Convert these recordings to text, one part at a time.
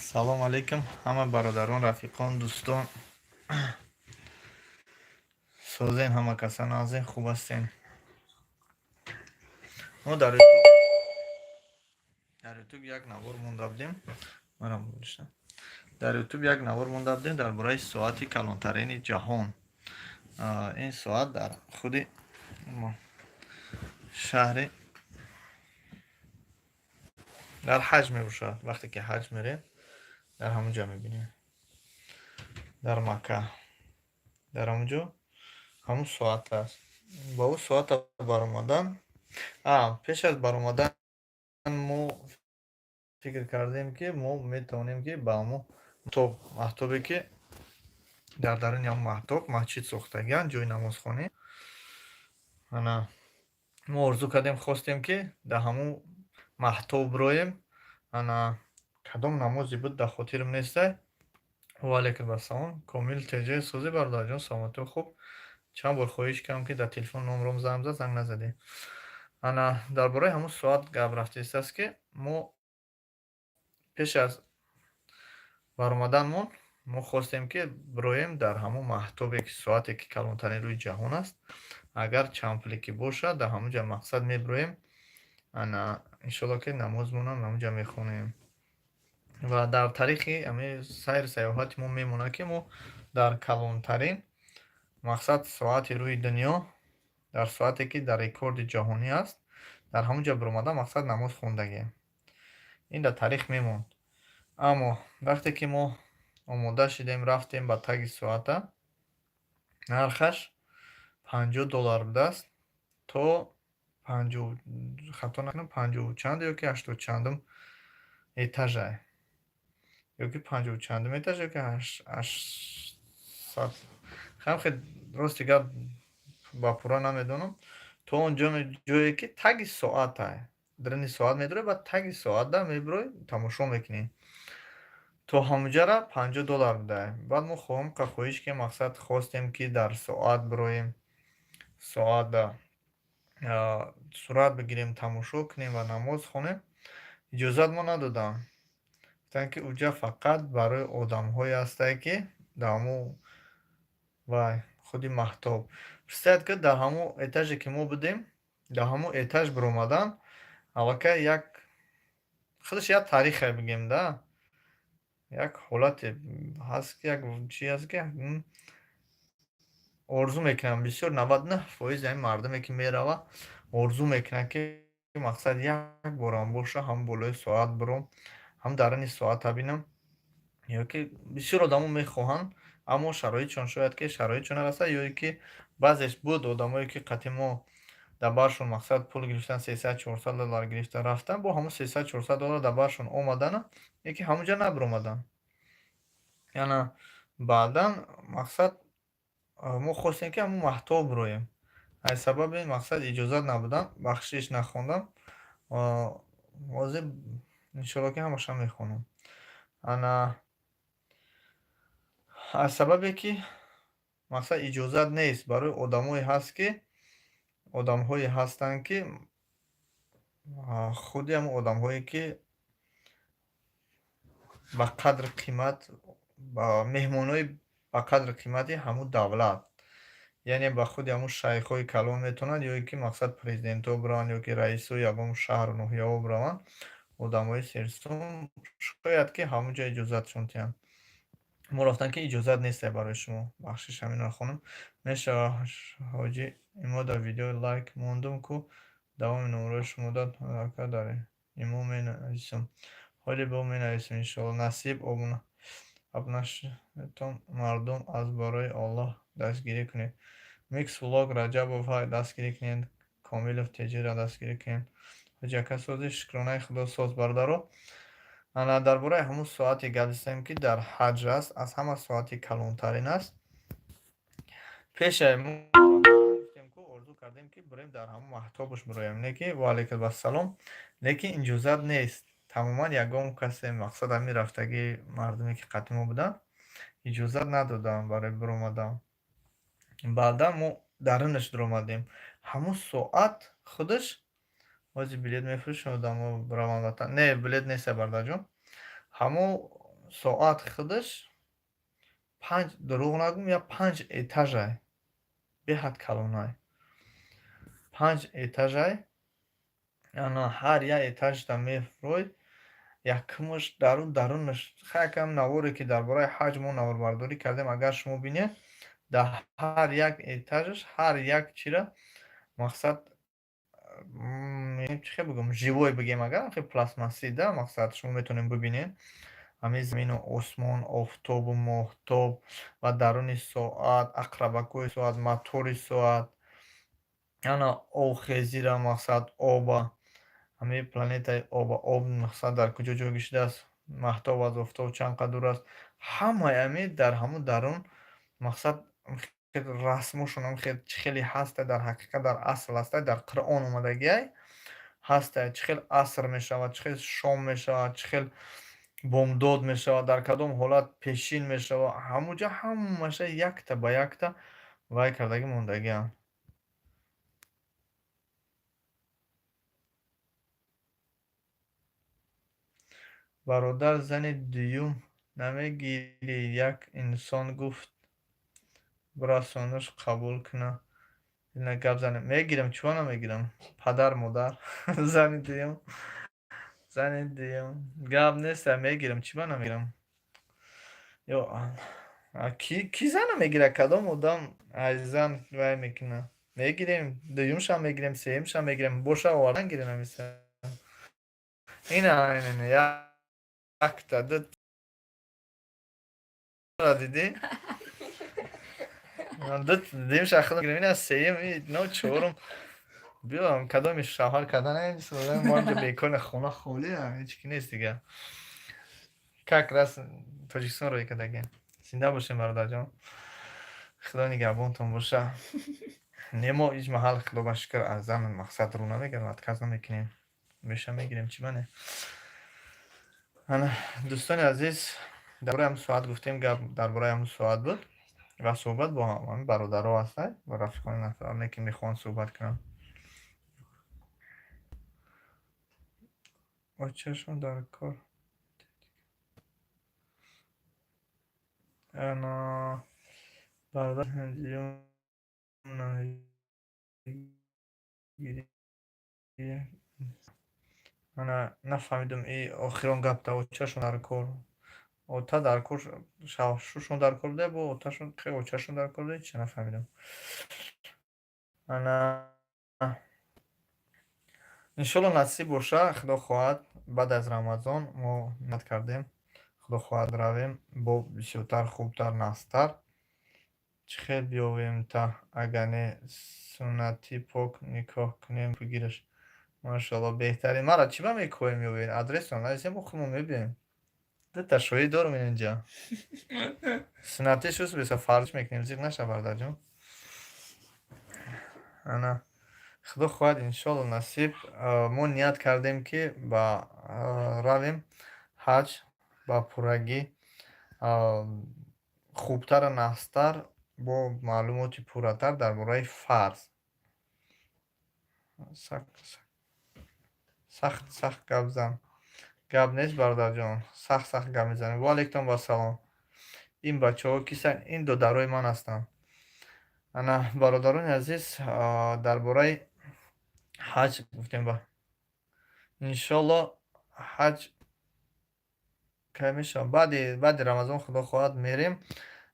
салом алейкум ҳама бародарон, рафиқон, дӯстон. Созен ҳама касан азен, хуб ҳастен? Мо дар ютуб як навор монда будем. Манам гӯштам. Дар ютуб як навор монда будем дар бораи соати калонтарини ҷаҳон. Ин соат дар худи шаҳри дар ҳаҷ мебошад. Вақте ки ҳаҷ мерем, дар ҳамунҷа мебинем. Дар Макка. Дар ҳамунҷо ҳамун соат аст. Ба ӯ соата баромадан, пеш аз баромадан мо фикр кардем, ки мо метавонем ки ба ҳамун маҳтобе ки дар даруни ҳамун маҳтоб масҷид сохтагианд, ҷои намозхонӣ. Мо орзу кардем, хостем ки дар ҳамун маҳтоб бироем. Кадом намози буд дар хотирам нестай. Ва алайкум ассалом. Комил теҷаи сӯзи бародарҷон, саломатӣ хуб. Чанд бор хоҳиш кардам, ки дар телефон номром занг зад, занг назадем. Дар бораи ҳамун соат гап рафта истааст, ки мо пеш аз баромаданмон мо хостем, ки бироем дар ҳамун маҳтобе ки соате ки калонтарин рӯи ҷаҳон аст. Агар чанд пуле бошад, дар ҳамунҷа мақсад мебироем. Иншоалло ки намозмонам ҳамунҷа мехонем. Ва дар таърихи сайру сайёҳати мо мемонад, ки мо дар калонтарин мақсад соати рӯи дунё, дар соате ки дар рекорди ҷаҳонӣ аст, дар ҳамунҷа биромада мақсад намоз хондагием. Ин дар таърих мемонд. Аммо вақте ки мо омода шудем, рафтем ба таги соата, нархаш $50 будааст, то 50 чанд ё ки 80 чандум этажа, ё ки 50 чандум этаж, ё ки 800. Хеле рости гап ба пурра намедонам. То он ҷое ки таги соата, дарини соат медурӣ, ба таги соата мебурӣ, тамошо мекунӣ. То ҳамунҷара $50 будааст. Баъд мо хоҳиш ки мақсад хостем, ки дар соат бироем, соат сурат бигирем, тамошо кунем ва намоз хонем. Иҷозат мо надоданд. Гуфтанд, ки уҷа фақат барои одамҳое ҳастае, ки дар ҳамун худи маҳтоб. Представед, ки дар ҳамун этаже ки мо будем, дар ҳамун этаж биромадан, аллакай худаш як таърихе бигем да. Як ҳолате ҳаст, ки як чӣ аст, ки орзу мекунам. Бисёр 99% ҳамин мардуме ки мерава орзу мекунад, ки мақсад як борам боша, ҳам болои соат биром, ҳам даруни соата бинам. ё ки бисёр одамо мехоҳанд, аммо шароитшон шояд ки шароитшон нараста, ё ки баъзеш буд одамое ки қати мо дар баршон мақсад пул гирифтан, $300-400 гирифта рафтан, бо ҳамун $300-400 дар баршон омадана, ё ки ҳамунҷа набиромадан. Баъдан мақсад мо хостем, ки ҳамун маҳтоб бироем. аз сабаби мақсад иҷозат набудан, бахшиш нахондам. Ҳозир иншоалло ки ҳамаша мехонам. аз сабабе ки мақсад иҷозат нест, барои одамҳое ҳастанд, ки худи ҳамун одамҳое ки ба қадри қимат, меҳмонои ба қадри қимати ҳамун давлат, яъне ба худи ҳамун шайхҳои калон метавонанд, ё ки мақсад президентҳо бираванд, ё ки раисои ягон шаҳру ноҳияҳо бираванд, одамҳои серсум, шояд ки ҳамунҷа иҷозатшон диҳанд. мо рафтам, ки иҷозат нестае барои шумо. Бахшиш ҳаминро хонам. Мешава ҳоҷӣ имода видеои лайк мондум, ку давоми номерои шумо дод алака даре имо менависам. ҳоле бо менависам, иншоалло насиб обнашитон мардум аз барои Аллоҳ дастгирӣ кунед. Микс влог Раҷабов дастгирӣ кунед, Комилов теҷира дастгирӣ кунед. ҳоҷака сози шукронаи худо соз бардаро. Дар бораи ҳамун соате гап застем, ки дар ҳаҷ аст, аз ҳама соати калонтарин аст. Пеше мо гуфтем, ки орзу кардем, ки бироем дар ҳамун маҳтобаш бироем, леки ва алайкум ассалом, лекин иҷозат нест. Тамоман ягон касе мақсад ҳамин рафтагии мардуме ки қати мо буданд, иҷозат надоданд барои биромадан. Баъдан мо дарунаш диромадем. Ҳамун соат худаш ҳозир билет мефурӯшанд, одамо бираванд ватан. Не, билет нест бародарҷон. Ҳамун соат худаш 5 дурӯғ нагӯм, я 5 этажай. Беҳад калонай. 5 этажай. Яъно ҳар як этажда мефурӯй. Якумаш дарунаш хеле наворе ки дар бораи ҳаҷ мо наворбардорӣ кардем, агар шумо бинед, дар ҳар як этажаш ҳар як чира мақсад чӣ хел бигӯм, живой бигем, агар хеле пластмассӣ да, мақсад шумо метавонед бибинед ҳамаи замину осмон, офтобу моҳтоб ва даруни соат, ақрабакҳои соат, мотори соат, яъно обхезира, мақсад оба, ҳамаи планетаи оба об мақсад дар куҷо ҷойгир шудааст, маҳтоб аз офтоб чанд қад дур аст. Ҳамаи ами дар ҳамун дарун мақсад хеле расмушон хеле чӣ хеле ҳастай, дар ҳақиқат дар асл ҳастай, дар Қуръон омадагиай ҳастай, чӣ хел аср мешавад, чӣ хел шом мешавад, чӣ хел бомдод мешавад, дар кадом ҳолат пешин мешавад, ҳамуҷа ҳамаша якта ба якта вай кардагӣ мондагиам. бародар зани дуюм намегирӣ? Як инсон гуфт бирасонаш қабул кунам. Ина гап занем. Мегирам, чего намегирам? Падар модар. Зани дуюм гап нест, мегирам, чиба намегирам? Ё ки зана мегирад? Кадом одам аз зан вай мекунад? Мегирем, дуюмшам мегирем, сеюмшам мегирем, боша овардан гирем ҳамеса. Ина якта дидӣ? дуюмша худам гирем, ина сеюм, ина чорум. Биём кадоми шавҳар кардан мо ҳамҷо бекор, хона холия, ҳеҷ ки нест дига. Как раз Тоҷикистон роҳӣ кардагием. Зинда бошем бародарҷон. Худо нигаҳбонтон боша. Немо ҳеҷ маҳал худо ба шукр аз зан мақсад рӯ намегардад, отказ намекунем. Меша мегирем, чиба не? Ана дӯстони азиз, дар бораи ҳамун соат гуфтем, гап дар бораи ҳамун соат буд ва суҳбат бо ҳамин бародаро ҳастай, бо рафиқони нафароне ки мехоҳанд суҳбат кунанд. Очашон дар кор. Ана бародар ана нафаҳмидум охирон гапта очашон дар кор. Ота дар кор шушон дар кор буде бо оташон очашон дар кор буде, чӣ нафаҳмидум. Ана иншоалло насиб боша, худо хоҳад баъд аз Рамазон мо ният кардем, худо хоҳад равем бо бисёртар, хубтар, нафстар. Чӣ хел биёвем та, агар не суннати пок никоҳ кунем пугираш. Машалло, беҳтарин. Мара чӣ ба мекоҳӣ меёвед? Адресам назисе мо худмон мебинем. Дита шоҳид дорум инҷа. Суннати шуст беса фарзиш мекунем, зиқ наша бародарҷон. Ана худо хоҳад иншоалло насиб, мо ният кардем ки ба равем ҳаҷ ба пуррагӣ, хубтару нафстар, бо маълумоти пурратар дар бораи фарз. Сахт гап зан. Гап нест бародарҷон. Сахт гап мезанем. Ва алайкум ва салом. Ин бачаҳо кисанд? Ин додарои ман ҳастанд. Ана бародарони азиз, дар бораи ҳаҷ гуфтем ба. Иншоалло ҳаҷ кай мешавад? Баъди Рамазон худо хоҳад мерем.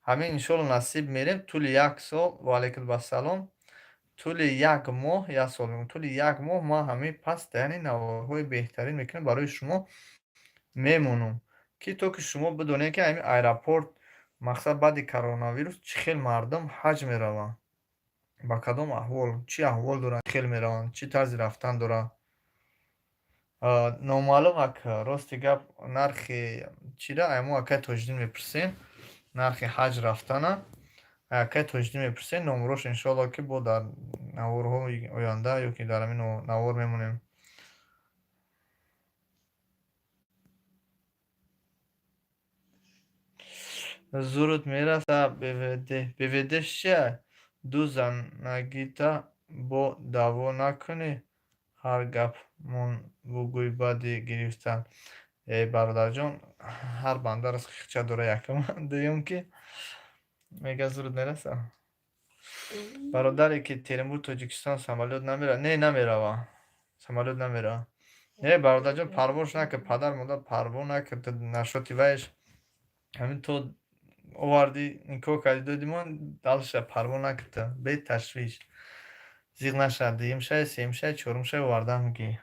Ҳамин иншоалло насиб мерем. Тӯли як сол, ва алайкум ассалом. Тӯли як моҳ, як сол мегӯям, тӯли як моҳ ман ҳамин паста, яъне наворҳои беҳтарин мекунам, барои шумо мемонам, ки то ки шумо бидонед ки ҳамин аэропорт, мақсад баъди коронавирус чӣ хел мардум ҳаҷ мераванд, ба кадом аҳвол, чӣ аҳвол доранд, чӣ хел мераванд, чӣ тарзи рафтан дорад. Номаълум ака, рости гап нархи чира, мо акай Тоҷиддин мепурсем, нархи ҳаҷ рафтана. Акай Тоҷиддин мепурсем, номерош иншоалло ки бо дар наворҳои оянда ё ки дар ҳамин навор мемонем. Зуруд мераса беведеш чия? Ду занагита бо даъво накунӣ, ҳар гапмон бугӯй баъди гирифтан. бародарҷон, ҳар бандар хиқча дора якум. Дуюм ки мега зуд мераса. Бародаре ки Термур Тоҷикистон самолёт намера. Не, намерава. Самолёт намера. Не, бародарҷон парвош накард. Падар модар парво накард. Нашоти вайш ҳамин то оварди никоҳ карди додимон далша парво накарда. Бе ташвиш. Зиқ нашад. Дуюм шай, сеюм шай, чорум шай овардам ки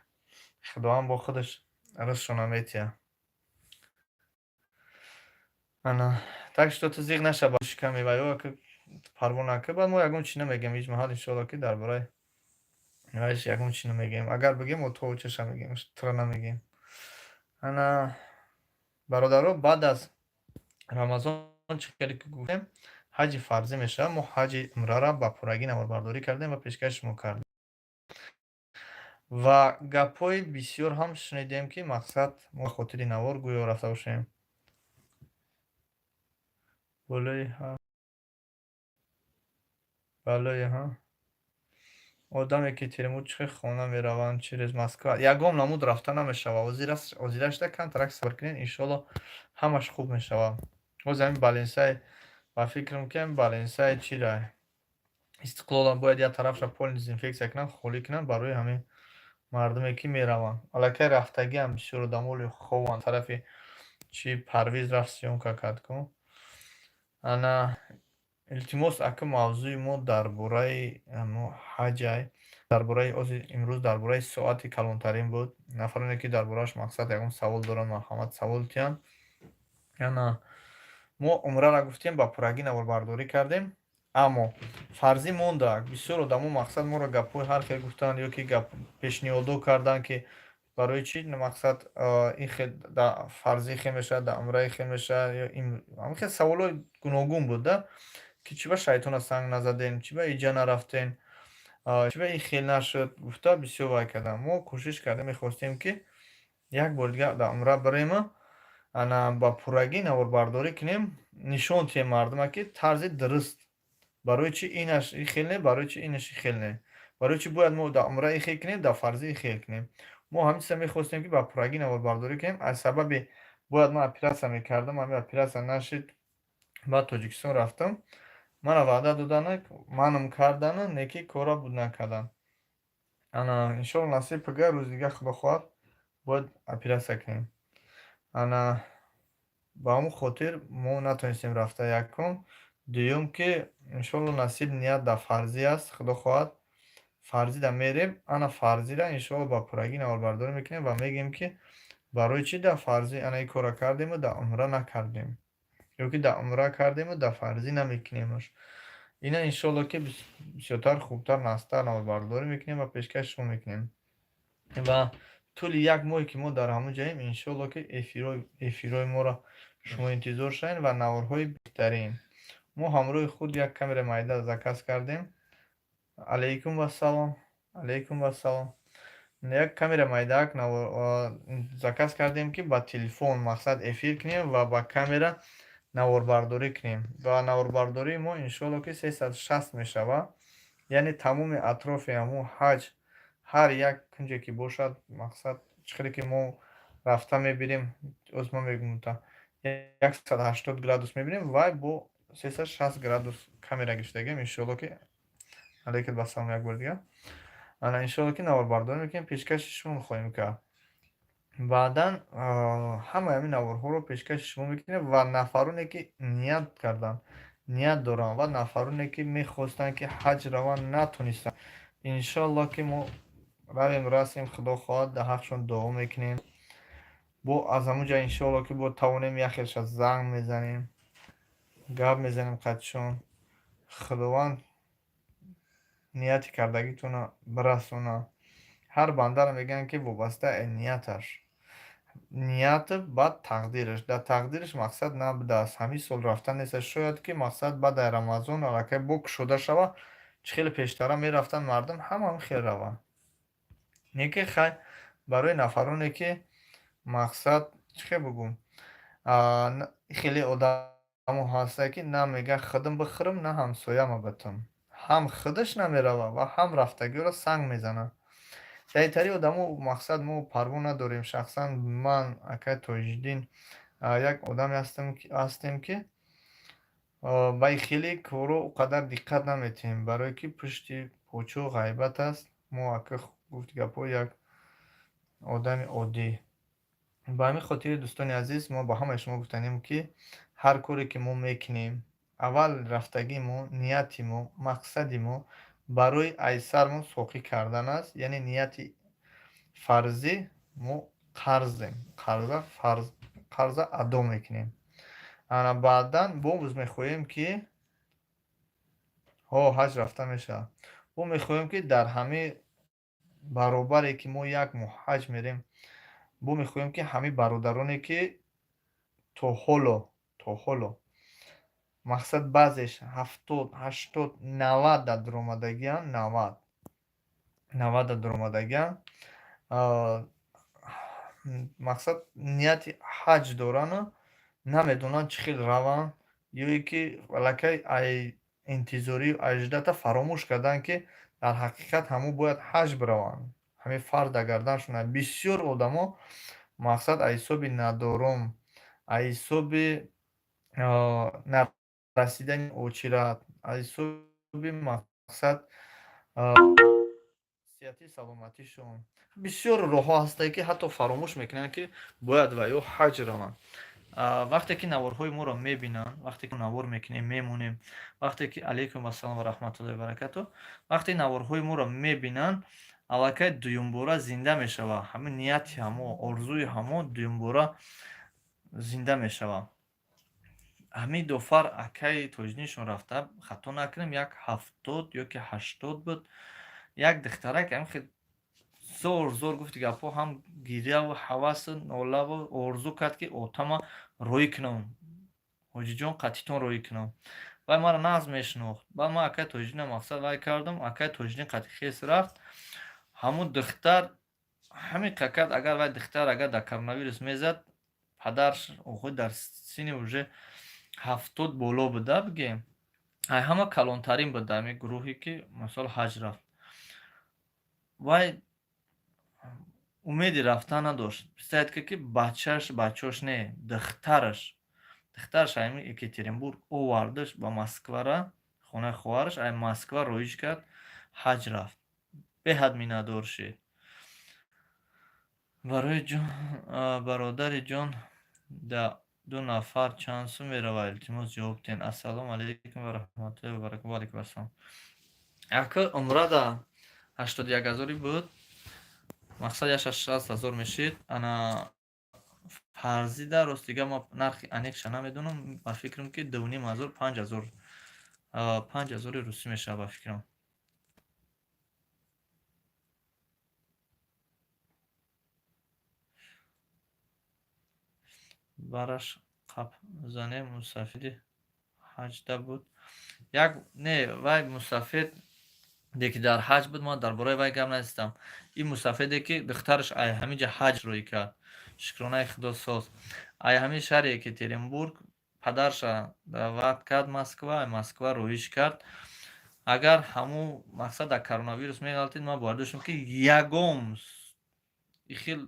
худованд бо худаш ризқшона метия. Ана так что ту зиқ наша ба шиками вайо ки парво накард. Баъд мо ягон чӣ намегем ҳеҷ маҳал иншоалло ки дар бораи вайш ягон чӣ намегем. Агар бигем отоу чаша мегем, тура намегем. Ана бародаро, баъд аз рамазон чӣ хеле ки гуфтем, ҳаҷи фарзӣ мешавад. Мо ҳаҷи умраро ба пуррагӣ наморбардорӣ кардем ва пешкаши кардем. Ва гапҳои бисёр ҳам шунидем ки мақсад мо хотири навор гӯё рафта бошем. Болои балое ҳа. Одаме ки Термур чӣ хона мераванд, чӣ рез Москва. Ягон намуд рафта намешавад. Озира шуда камтарак сабр кунед, иншоалло ҳамаш хуб мешавад. Ҳозир ҳамин баленсаи ба фикрам ки ҳамин баленсаи чира Истиқлолам бояд як тарафша полни дезинфексия кунанд, холӣ кунанд барои ҳамин мардуме ки мераванд. Аллакай рафтагиам бисёр одамоли хованд. Тарафи чӣ Парвиз рафт сиёмка кард ку. Ана илтимос ака мавзӯи мо дар бораи ҳаҷай, дар бораи имрӯз дар бораи соати калонтарин буд. Нафароне ки дар борааш мақсад ягон савол доранд, марҳамат савол тиям. Ана мо умрара гуфтем ба пуррагӣ наворбардорӣ кардем, аммо фарзӣ мондаак. Бисёр одамо мақсад моро гапҳои ҳар хел гуфтанд ё ки гап пешниҳодо карданд ки барои чӣ мақсад ин хел да фарзӣ хел мешавад, да умраи хел мешавад ё ҳамин хел саволҳои гуногун буд да, ки чӣ ба шайтона санг назадем, чӣ ба иҷа нарафтем, чӣ ба ин хел нашуд, гуфта бисёр вай кардам. Мо кӯшиш кардем, мехостем ки як бор дигар да умра бирем, ана ба пуррагӣ наворбардорӣ кунем, нишон диҳем мардума ки тарзи дуруст. Барои чӣ инаш ин хел не, барои чӣ инаш ин хел не. Барои чӣ бояд мо да умра ин хел кунем, да фарзӣ ин хел кунем. Мо ҳамин чиза мехостем ки ба пуррагӣ наворбардорӣ кунем. Аз сабаби бояд ман оператсия мекардам, ҳамин оператсия нашид, баъд Тоҷикистон рафтам. Мана ваъда доданд, манам кардану, неки кора буд накардан. Ана иншоалло насиб пугар рӯзи дигар худо хоҳад бояд оператсия кунем. Ана ба ҳамун хотир мо натонистем рафта якум. Дуюм ки иншоалло насиб ният да фарзӣ аст, худо хоҳад фарзӣ да мерем. Ана фарзира иншоалло ба пуррагӣ наворбардорӣ мекунем ва мегем ки барои чӣ да фарзӣ ана ин кора кардему, да умра накардем. Ё ки да умра кардему, да фарзӣ намекунемаш. Ина иншоалло ки бисёртар хубтар настар наворбардорӣ мекунем ва пешкашро мекунем. Ва тӯли як моҳе ки мо дар ҳамун ҷоем, иншоалло ки эфирҳои моро шумо интизор шавед ва наворҳои беҳтарин. Мо ҳамроҳи худ як камера майда заказ кардем. Алайкум вассалом. Алайкум вассалом. Як камера майдаак заказ кардем ки ба телефон мақсад эфир кунем ва ба камера наворбардорӣ кунем. Ва наворбардории мо иншоалло ки 360 мешавад. Яъне тамоми атрофи ҳамун ҳаҷ, ҳар як кунҷе ки бошад, мақсад чӣ хеле ки мо рафта мебинем, озма мегӯм 180 градус мебинем, вай бо 360 градус камера гирифтагием. Иншоалло ки алайкум вассалом як бор дигар. Ана иншоалло ки наворбардорӣ мекунем, пешкаши шумо мехоҳем кард. Баъдан ҳамаи ҳамин наворҳоро пешкаши шумо мекунем ва нафароне ки ният карданд, ният доранд ва нафароне ки мехостанд ки ҳаҷ раванд натонистанд, иншоалло ки мо равем расем, худо хоҳад дар ҳаққшон дуо мекунем. Бо аз ҳамун ҷо иншоалло ки бо тавонем як хелша занг мезанем, гап мезанем қадшон. Худованд нияти кардагитонро бирасонад. Ҳар бандаро мегӯянд ки вобастаи нияташ. Ният баъд тақдираш. Дар тақдираш мақсад набудааст ҳамин сол рафтан несташ. Шояд ки мақсад баъди рамазон аллакай бо кушода шавад. Чӣ хеле пештара мерафтанд мардум, ҳамаам хел раванд. Не ки хай барои нафароне ки мақсад чӣ хел бигӯм, хеле одамо ҳастанд ки на мега худам бихӯрам, на ҳамсояма битам. Ҳам худаш намеравад ва ҳам рафтагиёро санг мезанад. заитари одамо мақсад мо парво надорем. Шахсан ман, акай Тоҷиддин як одаме ҳастем, ки ба хеле корҳо он қадар диққат наметиҳем, барое ки пушти почо ғайбат аст. Мо ака гуфти гапҳо як одами оддӣ. Ба ҳамин хотир дӯстони азиз, мо ба ҳамаи шумо гуфтанем, ки ҳар коре ки мо мекунем, аввал рафтагии мо, нияти мо, мақсади мо барои айсармон соқӣ кардан аст. Яъне нияти фарзӣ мо қарза адо мекунем. ана баъдан боз мехоҳем, ки ҳаҷ рафта мешавад. Мо мехоҳем, ки дар ҳамаи баробаре ки мо як моҳ ҳаҷ мерем, мо мехоҳем, ки ҳамаи бародароне, ки то ҳоло мақсад баъзеш 70, 80, 90 дар даромадагианд, 90 дар даромадагианд, мақсад нияти ҳаҷ дорану намедонанд чӣ хел раванд, ё ин ки аллакай интизорию аҷдата фаромӯш карданд, ки дар ҳақиқат ҳамон бояд ҳаҷ бираванд. Ҳамин фарз дар гарданшон. Бисёр одамо мақсад аз ҳисоби надорум, аз ҳисоби нарасидани очират, аз ҳисоби мақсад сиҳати саломатишон, бисёр роҳҳо ҳастанд, ки ҳатто фаромӯш мекунанд, ки бояд ва ё ҳаҷ раванд. вақте ки наворҳои моро мебинанд, вақте ки навор мекунем мемонем, вақте ки алайкум ассалом ва раҳматуллоҳи ва баракатуҳ, вақте наворҳои моро мебинанд, аллакай дуюмбора зинда мешавад. Ҳамин нияти ҳамо, орзуи ҳамо дуюмбора зинда мешавад. ҳамин дофар акаи Тоҷиддиншон рафта, хато накунем, як 70 ё ки 80 буд. Як духтарак ҳамин зор гуфти гапҳо, ҳам гиряву ҳавасу нолаву орзу кард, ки отама роӣ кунам. ҳоҷиҷон қатитон роӣ кунам. Вай маро нағз мешинохт. Баъд ман акаи Тоҷиддинам мақсад вай кардам. Акаи Тоҷиддин қатихес рафт. ҳамун духтар ҳамин қакат, агар вай духтар агар дар коронавирус мезад, падарш оғои дар синни уже 70 боло буда бигем. Ай ҳама калонтарин буд дар ҳамин гурӯҳе, ки масол ҳаҷ рафт. Вай умеди рафтан надошт. Представед ки бачаш не, духтараш ҳамин Екатеринбург овардаш ба Москвара, хонаи хоҳараш, ай Москва роиш кард, ҳаҷ рафт. Беҳад миннатдор шед. Бародари ҷон, да 2 нафар чанд сум меравад? Илтимос ҷавоб диҳед. Ассалому алайкум ва раҳматуллоҳи ва баракатуҳ. Ва алайкум ассалом. Ака умра да 81 000 буд. мақсад 60,000 мешид. Ана фарзида рост дига ма нархи анекша намедонам. Ба фикрам, ки 2500, 5000 русӣ мешавад ба фикрам. бараш қап занем мусафиди ҳаҷда буд. Як не вай мусафид деки дар ҳаҷ буд, ман дар бораи вай гап назистам. Ин мусафиде ки духтараш ай ҳаминҷа ҳаҷ роӣ кард. Шукронаи Худо соз. Ай ҳамин шаҳри Екатеринбург падарша даъват кард Москва, ай Москва роиш кард. Агар ҳамун мақсад дар коронавирус меғалтид, ман бовардошам, ки ягон ихел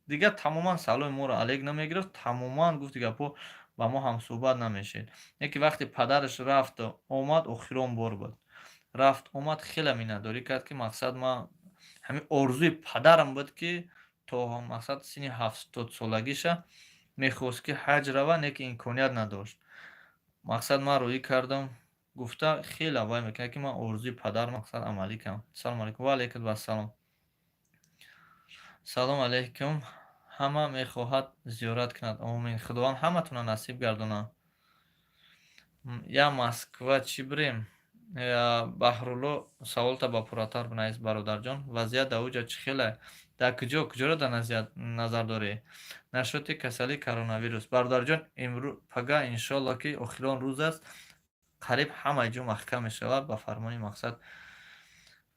дига тамоман саълои моро алег намегирифт, тамоман гуфти гапҳо ба мо ҳамсӯҳбат намешед. Яке вақте падараш рафт омад, охирон бор буд. Рафт омад, хеле миннатдорӣ кард, ки мақсад ман ҳамин орзуи падарам буд, ки то мақсад синни 70 солагиша мехост, ки ҳаҷ рава, неки имконият надошт. мақсад ман роӣ кардам, гуфта хеле вай мекунад, ки ман орзуи падарам мақсад амалӣ кардам. Ассалому алайкум. Ва алайкум ассалом. салом алайкум. ҳама мехоҳад зиёрат кунад. Омин. Худованд ҳаматонро насиб гардонад. Я Москва чӣ бирем? Баҳрулло саволта ба пурратар бинавис бародарҷон. Вазъият дар уҷа чӣ хел аст? Дар куҷоро дар назар доред? Нашоти касалии коронавирус. Бародарҷон, пага иншоалло ки охирон рӯз аст. Қариб ҳамаи ҷо маҳкам мешавад ба фармони мақсад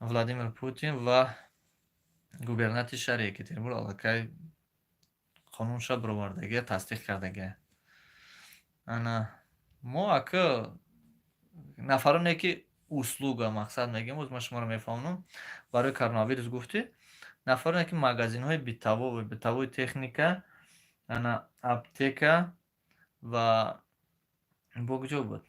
Владимир Путин ва губернатори шаҳри Екатеринбург аллакай қонунша бировардагия, тасдиқ кардагия. Ана мо ака нафароне ки услуга мақсад мегем, ма шуморо мефаҳмонам. Барои коронавирус гуфтӣ. нафароне ки магазинҳои битавои техника, ана аптека ва бо куҷо буд?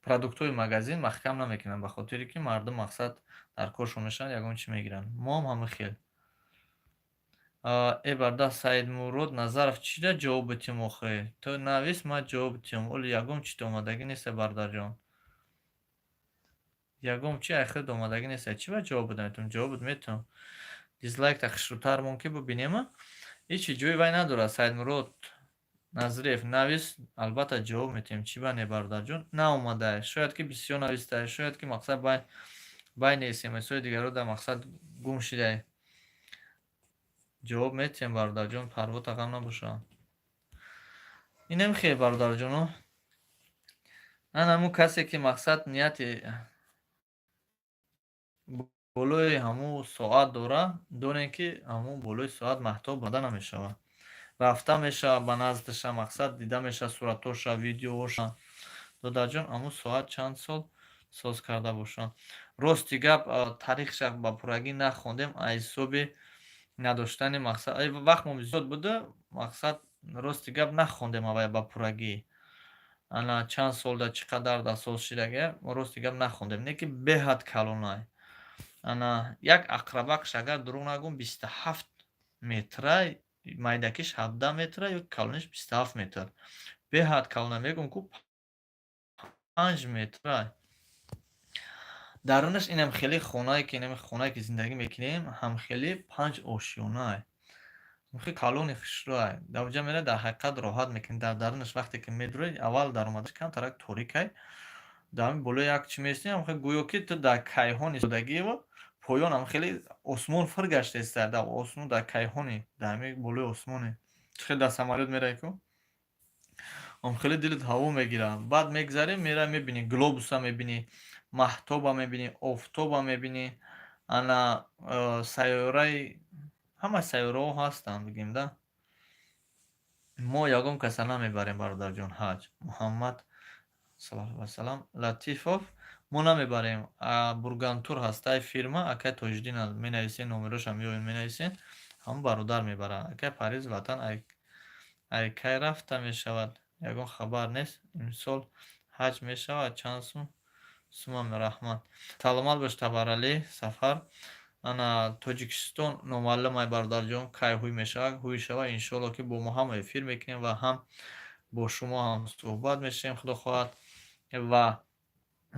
Продуктҳои магазин маҳкам намекунанд, ба хотире ки мардум мақсад дар коршон мешаванд, ягон чӣ мегиранд. Моам ҳама хел. Эбарда Саидмурод Назаров чида ҷавоб битим охе? Ту навис, ман ҷавоб битим, оли ягон чита омадагӣ неста бародарҷон. Ягон чи ахир омадагӣ неста. Чӣ ба ҷавоб бида метавонам? Ҷавоб бида метавонам. Дизлайкта хишрутар мон ки бубинема. Ҳичи ҷои вай надорад. Саидмурод Назарев навис, албатта ҷавоб метавонем. Чӣ ба не бародарҷон? Наомадай. Шояд ки бисёр навистай, шояд ки мақсад бай нестем, сои дигаро дар мақсад гум шидай. ҷавоб метавонем бародарҷон, парвота ғам набоша. Инем хеле бародарҷоно. Ҳамун касе ки мақсад нияти болои ҳамун соат дора, донем ки ҳамун болои соат маҳтоб бада намешавад. Рафта мешавад ба наздиша, мақсад дида мешавад суратоша, видеооша. Додарҷон, ҳамун соат чанд сол соз карда бошанд. Рости гап, таърихша ба пуррагӣ нахондем, аз ҳисоби надоштани мақсад. Вақт мо зиёд буда, мақсад рости гап нахондем авай ба пуррагӣ. Ана чанд солда чӣ қадар да сол шидага, мо рости гап нахондем. Не ки беҳад калонай. Ана як ақрабакш агар дурӯғ нагӯм 27 метрай, майдакиш 17 метра ё калониш 27 метр. Беҳад калона мегӯм ку 5 метрай. Дарунаш инам хеле хонае ки хонае ки зиндагӣ мекунем, ҳамхеле 5 ошёнае. Хеле калони хушрӯай. Давҷа мера дар ҳақиқат роҳат мекунӣ. Дар дарунаш вақте ки медурӣ, аввал даромадаш камтарак торикай. Дар ҳамин болои як чӣ меистем, гӯё ки ту дар кайҳон истодагиева, поёнам хеле осмон фир гаштаеста, дар осмон дар кайҳони, дар ҳамин болои осмоне. Чӣ хеле дар самолёт меравӣ ку? Хеле дилат ҳаво мегирад. Баъд мегзарӣ, мера мебинӣ, глобуса мебинӣ, маҳтоба мебинӣ, офтоба мебинӣ, ана сайёраи ҳама сайёраҳо ҳастанд бигем да. Мо ягон каса намебарем бародарҷон ҳаҷ. Муҳаммад саллаллоҳу алайҳи ва саллам Латифов мо намебарем. Бургантур ҳастай фирма, акай Тоҷиддин менависен, номерошам меёбем менависен, ҳамун бародар мебарад. Акай Париз ватан ай кай рафта мешавад, ягон хабар нест. Имсол ҳаҷ мешавад, чанд сум? Сумам раҳмат. Саломат бош Табаралӣ Сафар. Ана Тоҷикистон номаълумай бародарҷон, кай ҳуй мешавад? Ҳуй шавад, иншоалло ки бо мо ҳам эфир мекунем ва ҳам бо шумо ҳам суҳбат мешавем, худо хоҳад. Ва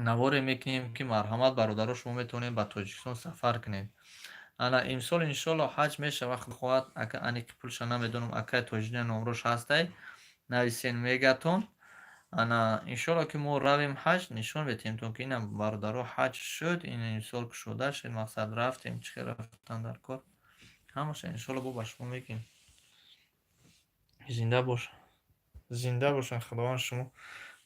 наворе мекунем ки марҳамат бародаро, шумо метавонед ба Тоҷикистон сафар кунед. Ана имсол иншоалло ҳаҷ мешавад, худо хоҳад. Ака аники пулша намедонам, акай Тоҷиддин номрош ҳастай, нависен мегатон. Ана иншоалло ки мо равем ҳаҷ, нишон метиҳем ки инам бародаро ҳаҷ шуд, ин имсол кушода шуд, мақсад рафтем, чӣ хел рафтан дар кор. Ҳамаша иншоалло бо ба шумо мегӯем. Зинда бошед, худованд шумо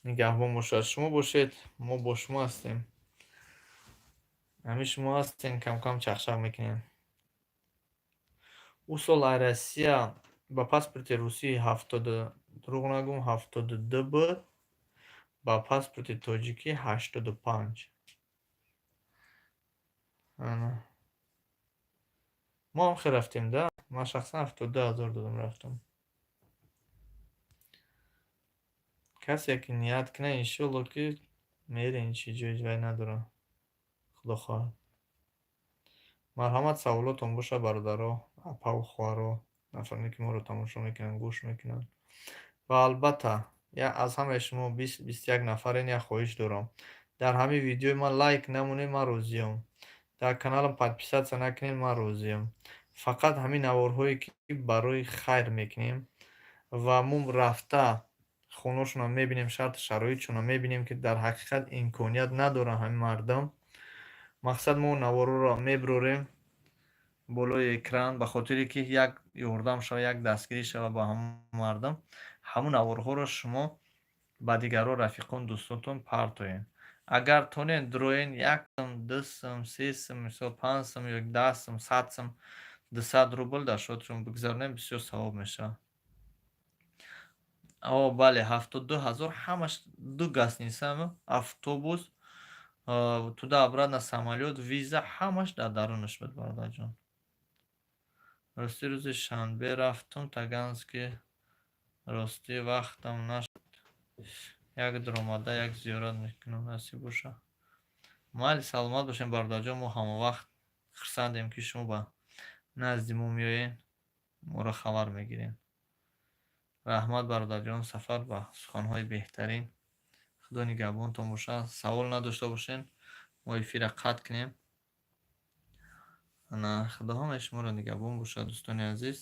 нигаҳбон бошад. Шумо бошед, мо бо шумо ҳастем. Ҳамин шумо ҳастем, кам чахчах мекунем. Ӯ сол ай Россия ба паспорти Русии 70, дурӯғ нагӯм 72 буд, ба паспорти тоҷикӣ 85. Мо ҳам хел рафтем да. Ман шахсан 72,000 додам рафтам. Касе ки ният кунад, иншоалло ки мерем, чӣ ҷои вай надорам. Худо хоҳад. Марҳамат, саволотон боша бародаро, апаву хоҳаро, нафароне ки моро тамошо мекунанд, гӯш мекунанд. Ва албатта аз ҳамаи шумо 20-21 нафарен як хоҳиш дорам. Дар ҳамин видеои ман лайк намонед, ман розиям. Дар каналам подписатсия накунед, ман розиям. Фақат ҳамин наворҳое ки барои хайр мекунем ва мо рафта хонашонам мебинем, шарту шароитшонам мебинем ки дар ҳақиқат имконият надоранд ҳамин мардам. Мақсад мо наворҳоро мебурорем болои экран ба хотире ки як ёрдам шавад, як дастгирӣ шавад ба ҳамон мардам. Ҳамон наворҳоро шумо ба дигарон, рафиқон, дӯстонтон партоед. Агар тонед дроен 1 сум, 2 сум, 3 сум, мисол 5 сум ё 10 сум, 100 сум, 200 рубл дар шотшон бигзаронед, бисёр савоб мешавад. Бале, 72,000 ҳамаш ду гостиницами, автобус, туда-обратно самолёт, виза, ҳамаш дар дарунаш буд, бародарҷон. рости рӯзи шанбе рафтум Тагански. Рости вақтам нашуд. Як дуромада як зиёрат мекунам насиб боша. майли саломат бошем бародарҷон. мо ҳамавақт хурсандем ки шумо ба назди мо меоед, моро хабар мегиред. раҳмат бародарҷон. сафар ба суханҳои беҳтарин. худо нигаҳбонтон бошад. савол надошта бошед, мо эфира қатъ кунем. худо ҳамаи шуморо нигаҳбон бошад дӯстони азиз.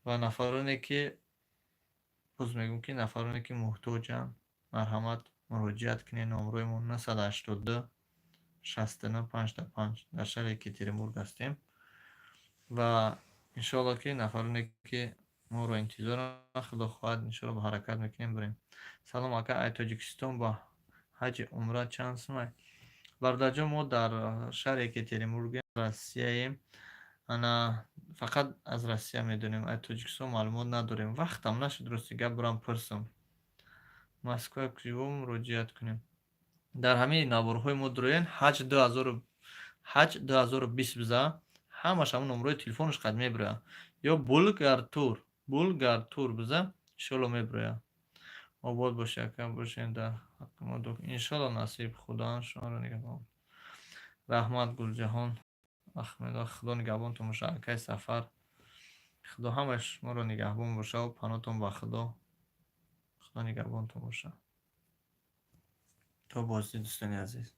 ва нафароне ки боз мегӯм ки нафароне ки муҳтоҷанд, марҳамат муроҷиат кунед. номрои мо 982 69 55 дар шаҳри Екатеринбург ҳастем. ва иншоалло ки нафароне ки моро интизоранд, худо хоҳад иншоалло ба ҳаракат мекунем бурем. салом ака, ай Тоҷикистон ба ҳаҷи умра чанд сумай? бародарҷон, мо дар шаҳри Екатеринбург Россияем. ана фақат аз Россия медонем, ай Тоҷикистон маълумот надорем. вақтам нашуд рости гап бурам пурсам. Москва куҷо муроҷиат кунем? дар ҳамин навбарҳои мо дуроен ҳаҷ 2020 биза ҳамаш ҳамун номрои телефонаш қад мебуроя. ё булгар тур биза иншоалло мебуроя. обод бошед ака, бошед дар ҳаққи мо иншоалло насиб. худоам шуморо нигаҳбон. раҳмат Гулҷаҳон Ахмедова. худо нигаҳбонтон бошад акаи сафар. худо ҳамаи шуморо нигаҳбон бошад. паноҳтон ба худо. худо нигаҳбонтон бошад. то бозди дӯстони азиз.